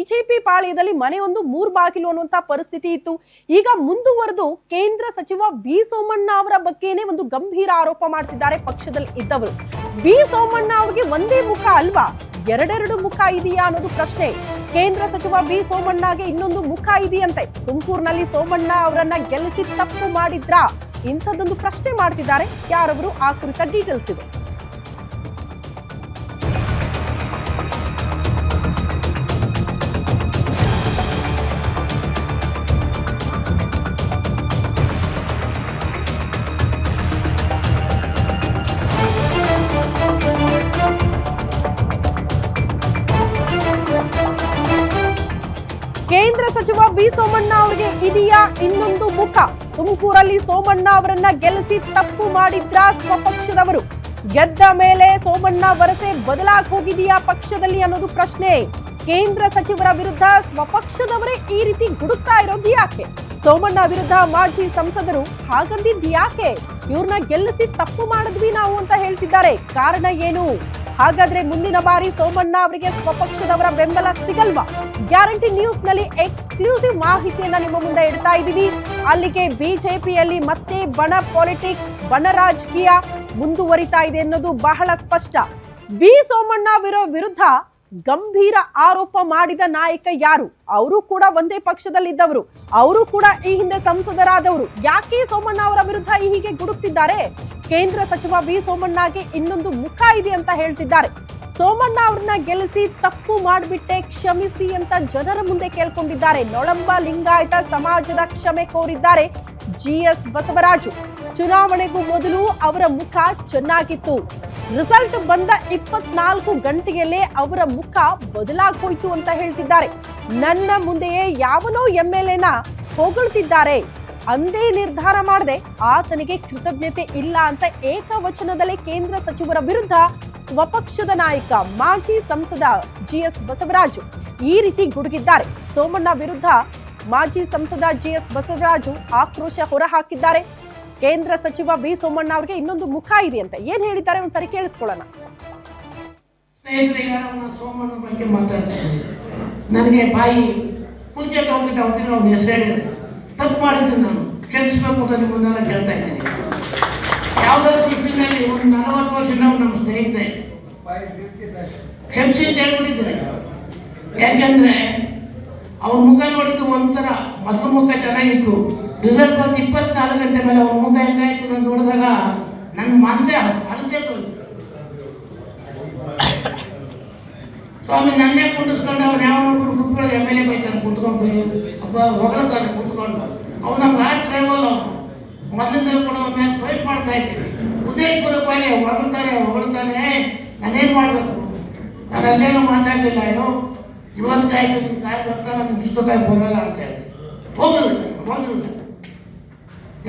BJP ಪಾಳ್ಯದಲ್ಲಿ ಮನೆಯೊಂದು ಮೂರ್ ಬಾಗಿಲು ಅನ್ನುವಂತ ಪರಿಸ್ಥಿತಿ ಇತ್ತು. ಈಗ ಮುಂದುವರೆದು ಕೇಂದ್ರ ಸಚಿವ ವಿ ಸೋಮಣ್ಣ ಅವರ ಬಗ್ಗೆನೇ ಒಂದು ಗಂಭೀರ ಆರೋಪ ಮಾಡ್ತಿದ್ದಾರೆ ಪಕ್ಷದಲ್ಲಿ ಇದ್ದವರು. ವಿ ಸೋಮಣ್ಣ ಅವ್ರಿಗೆ ಒಂದೇ ಮುಖ ಅಲ್ವಾ, ಎರಡೆರಡು ಮುಖ ಇದೆಯಾ ಅನ್ನೋದು ಪ್ರಶ್ನೆ. ಕೇಂದ್ರ ಸಚಿವ ವಿ ಸೋಮಣ್ಣಗೆ ಇನ್ನೊಂದು ಮುಖ ಇದೆಯಂತೆ. ತುಮಕೂರಿನಲ್ಲಿ ಸೋಮಣ್ಣ ಅವರನ್ನ ಗೆಲ್ಲಿಸಿ ತಪ್ಪು ಮಾಡಿದ್ರಾ, ಇಂಥದ್ದೊಂದು ಪ್ರಶ್ನೆ ಮಾಡ್ತಿದ್ದಾರೆ. ಯಾರವರು, ಆ ಕುರಿತ ಡೀಟೇಲ್ಸ್ ಇದೆ. ಕೇಂದ್ರ ಸಚಿವ ವಿ ಸೋಮಣ್ಣ ಅವರಿಗೆ ಇದೆಯಾ ಇನ್ನೊಂದು ಮುಖ? ತುಮಕೂರಲ್ಲಿ ಸೋಮಣ್ಣ ಅವರನ್ನ ಗೆಲ್ಲಿಸಿ ತಪ್ಪು ಮಾಡಿದ್ರ ಸ್ವಪಕ್ಷದವರು? ಗೆದ್ದ ಮೇಲೆ ಸೋಮಣ್ಣ ವರಸೆ ಬದಲಾಗಿ ಹೋಗಿದೆಯಾ ಪಕ್ಷದಲ್ಲಿ ಅನ್ನೋದು ಪ್ರಶ್ನೆ. ಕೇಂದ್ರ ಸಚಿವರ ವಿರುದ್ಧ ಸ್ವಪಕ್ಷದವರೇ ಈ ರೀತಿ ಗುಡುಕ್ತಾ ಇರೋದು ಯಾಕೆ? ಸೋಮಣ್ಣ ವಿರುದ್ಧ ಮಾಜಿ ಸಂಸದರು ಹಾಗಂದಿದ್ ಯಾಕೆ? ಇವ್ರನ್ನ ಗೆಲ್ಲಿಸಿ ತಪ್ಪು ಮಾಡಿದ್ವಿ ನಾವು ಅಂತ ಹೇಳ್ತಿದ್ದಾರೆ. ಕಾರಣ ಏನು? ಹಾಗಾದ್ರೆ ಮುಂದಿನ ಬಾರಿ ಸೋಮಣ್ಣ ಅವರಿಗೆ ಸ್ವಪಕ್ಷದವರ ಬೆಂಬಲ ಸಿಗಲ್ವಾ? ಗ್ಯಾರಂಟಿ ನ್ಯೂಸ್ ನಲ್ಲಿ ಎಕ್ಸ್ಕ್ಲೂಸಿವ್ ಮಾಹಿತಿಯನ್ನ ನಿಮ್ಮ ಮುಂದೆ ಇಡ್ತಾ ಇದೀವಿ. ಅಲ್ಲಿಗೆ ಬಿಜೆಪಿಯಲ್ಲಿ ಮತ್ತೆ ಬಣ ಪಾಲಿಟಿಕ್ಸ್, ಬಣ ರಾಜಕೀಯ ಮುಂದುವರಿತಾ ಇದೆ ಅನ್ನೋದು ಬಹಳ ಸ್ಪಷ್ಟ. ವಿ ಸೋಮಣ್ಣ ವಿರುದ್ಧ ಗಂಭೀರ ಆರೋಪ ಮಾಡಿದ ನಾಯಕ ಯಾರು? ಅವರು ಕೂಡ ಒಂದೇ ಪಕ್ಷದಲ್ಲಿದ್ದವರು, ಅವರು ಕೂಡ ಈ ಹಿಂದೆ ಸಂಸದರಾದವರು. ಯಾಕೆ ಸೋಮಣ್ಣ ಅವರ ವಿರುದ್ಧ ಹೀಗೆ ಗುಡುಕ್ತಿದ್ದಾರೆ? ಕೇಂದ್ರ ಸಚಿವ ವಿ ಸೋಮಣ್ಣಗೆ ಇನ್ನೊಂದು ಮುಖ ಇದೆ ಅಂತ ಹೇಳ್ತಿದ್ದಾರೆ. ಸೋಮಣ್ಣ ಅವ್ರನ್ನ ಗೆಲ್ಲಿಸಿ ತಪ್ಪು ಮಾಡಿಬಿಟ್ಟೆ, ಕ್ಷಮಿಸಿ ಅಂತ ಜನರ ಮುಂದೆ ಕೇಳ್ಕೊಂಡಿದ್ದಾರೆ. ನೊಳಂಬ ಲಿಂಗಾಯತ ಸಮಾಜದ ಕ್ಷಮೆ ಕೋರಿದ್ದಾರೆ GS ಬಸವರಾಜು. ಚುನಾವಣೆಗೂ ಮೊದಲು ಅವರ ಮುಖ ಚೆನ್ನಾಗಿತ್ತು, ರಿಸಲ್ಟ್ ಬಂದ 24 ಗಂಟೆಯಲ್ಲೇ ಅವರ ಮುಖ ಬದಲಾಗೋಯ್ತು ಅಂತ ಹೇಳ್ತಿದ್ದಾರೆ. ನನ್ನ ಮುಂದೆಯೇ ಯಾವನೋ MLA ಹೊಗಳ್ತಿದ್ದಾರೆ, ಅಂದೇ ನಿರ್ಧಾರ ಮಾಡದೆ ಆತನಿಗೆ ಕೃತಜ್ಞತೆ ಇಲ್ಲ ಅಂತ ಏಕವಚನದಲ್ಲಿ ಕೇಂದ್ರ ಸಚಿವರ ವಿರುದ್ಧ ಸ್ವಪಕ್ಷದ ನಾಯಕ ಮಾಜಿ ಸಂಸದ GS ಬಸವರಾಜು ಈ ರೀತಿ ಗುಡುಗಿದ್ದಾರೆ. ಸೋಮಣ್ಣ ವಿರುದ್ಧ ಮಾಜಿ ಸಂಸದ GS ಬಸವರಾಜು ಆಕ್ರೋಶ ಹೊರಹಾಕಿದ್ದಾರೆ. ಕೇಂದ್ರ ಸಚಿವ ವಿ ಸೋಮಣ್ಣ ಅವರಿಗೆ ಇನ್ನೊಂದು ಮುಖ ಇದೆ ಅಂತ ಏನ್ ಹೇಳಿದ್ದಾರೆ ಒಂದ್ಸರಿ ಕೇಳಿಸ್ಕೊಳ್ಳೋಣ. ಸ್ನೇಹಿತರಿಗೆ ಸೋಮಣ್ಣ ಬಗ್ಗೆ ಮಾತಾಡ್ತೀನಿ. ನನಗೆ ಬಾಯಿ ಪೂಜೆ ಹೋಗಿದ್ದ ಹೊತ್ತಿನ ಅವ್ನ ಹೆಸರು ಹೇಳಿದ್ರು. ತಪ್ಪು ಮಾಡಿದ್ದೀನಿ, ನಾನು ಕ್ಷಮಿಸಬೇಕು ಅಂತ ನಿಮ್ಮನ್ನೆಲ್ಲ ಕೇಳ್ತಾ ಇದ್ದೀನಿ. ಯಾವುದೋ ದೃಷ್ಟಿನಲ್ಲಿ ಒಂದು 40 ವರ್ಷದಿಂದ ನಮ್ಮ ಸ್ನೇಹಿತರೆ ಕ್ಷಮಿಸಿ ಅಂತ ಹೇಳ್ಬಿಟ್ಟಿದ್ದಾರೆ. ಯಾಕೆಂದ್ರೆ ಅವ್ರ ಮುಖ ನೋಡಿದ್ದು ಒಂಥರ, ಮೊದಲ ಮುಖ ಚೆನ್ನಾಗಿತ್ತು, ರಿಸಲ್ಟ್ ಬಂದು 24 ಗಂಟೆ ಮೇಲೆ ಅವ್ರ ಮುಖ ಹೆಂಗಾಯ್ತು ನಾನು ನೋಡಿದಾಗ ನನ್ನ ಮನಸ್ಸೇ ಹೋಯ್ತು. ಸ್ವಾಮಿ ನನ್ನೇ ಕುಂಡಿಸ್ಕೊಂಡು ಅವ್ನು ಯಾವನೊಬ್ಬರು ಕುತ್ಕೊಳ್ಳೋ MLA ಬೈತಾನೆ ಕುಂತ್ಕೊಂಡು, ಹೊಗಳ್ತಾನೆ ಕುಂತ್ಕೊಂಡು. ಅವನ ಬ್ಲಾಕ್ ಟ್ರೈಬಲ್, ಅವನು ಮೊದಲಿಂದ ಕೂಡ ಮೇಲೆ ಫೈಟ್ ಮಾಡ್ತಾ ಇದ್ದೀವಿ. ಉದ್ದೇಶಪೂರ್ವಕವಾಗಿ ಹೊಗಳ್ತಾನೆ. ನಾನೇನು ಮಾಡಬೇಕು? ನಾನು ಅಲ್ಲೇನೋ ಮಾತಾಡಲಿಲ್ಲ. ಅಯ್ಯೋ ಇವತ್ತು ಕಾಯ್ತು ನಿನ್ನ ಕಾಯ್ದು ಅಂತ ನಾನು ಪುಸ್ತಕಾಯಿ ಬರೋಲ್ಲ ಅಂತ ಹೇಳ್ತೀನಿ. ಹೋಗ್ಬಿಟ್ಟು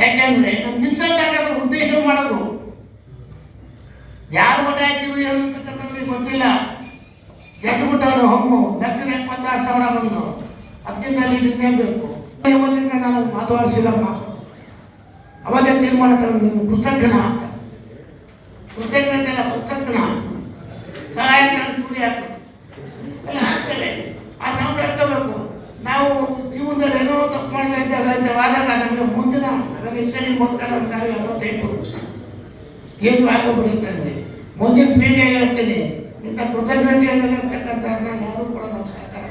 ಯಾಕೆಂದ್ರೆ ನಮ್ಮ ನಿಲ್ಸಕ್ಕಾಗದು ಉದ್ದೇಶ ಮಾಡೋದು. ಯಾರು ಮಠ ಹಾಕಿದ್ವಿ ಅನ್ನೋದಕ್ಕೆ ಗೊತ್ತಿಲ್ಲ. ಗೆದ್ದುಬಿಟ್ಟವನು ಹೊಮ್ಮು 1,76,000 ಬಂದು ಅದಕ್ಕಿಂತ ಅಲ್ಲಿ ಬೇಕು. ಇವತ್ತಿಂದ ನಾನು ಮಾತಾಡಿಸಿಲ್ಲ. ಅವಾಗೇ ತೀರ್ಮಾನ ನೀನು ಕೃತಜ್ಞನ ಅಂತ, ಕೃತಜ್ಞತೆ ಅಲ್ಲ ಕೃತಜ್ಞನ, ಸಹಾಯ ನಾನು ಚೂರಿ ಹಾಕ್ಬೇಕು ಎಲ್ಲ ಹಾಕ್ತೇವೆ. ಅದು ನಾವು ತಡ್ಕೋಬೇಕು. ನಾವು ಜೀವನದಲ್ಲಿ ಏನೋ ತಪ್ಪು ಮಾಡ್ತಾ ಇದ್ದಾದಾಗ ನಮಗೆ ಮುಂದಿನ ನನಗೆ ಹೆಚ್ಚಿನ ಬದುಕಲ್ಲ ಅಂತ 85 ಏನು ಆಗೋಗ್ಬಿಡುತ್ತೆ. ಮುಂದಿನ ಪೀಳಿಗೆ ಹೇಳ್ತೀನಿ, ಇಂಥ ಕೃತಜ್ಞತೆಯಲ್ಲಿರ್ತಕ್ಕಂಥ ಯಾರು ಕೂಡ ನಾವು ಸಹಕಾರ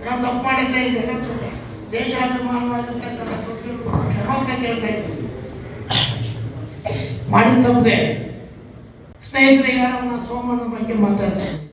ನಾವು ತಪ್ಪು ಮಾಡಿದ್ದೆ. ಇದೆಲ್ಲ ದೇಶಾಭಿಮಾನವಾಗಿರ್ತಕ್ಕಂಥ ಕ್ಷಮಾಪಣೆ ಕೇಳ್ತಾ ಇದ್ದೀವಿ ಮಾಡಿದ ತಪ್ಪಿಗೆ. ಸ್ನೇಹಿತರಿಗೆ ಸೋಮಣ್ಣ ಬಗ್ಗೆ ಮಾತಾಡ್ತೀನಿ.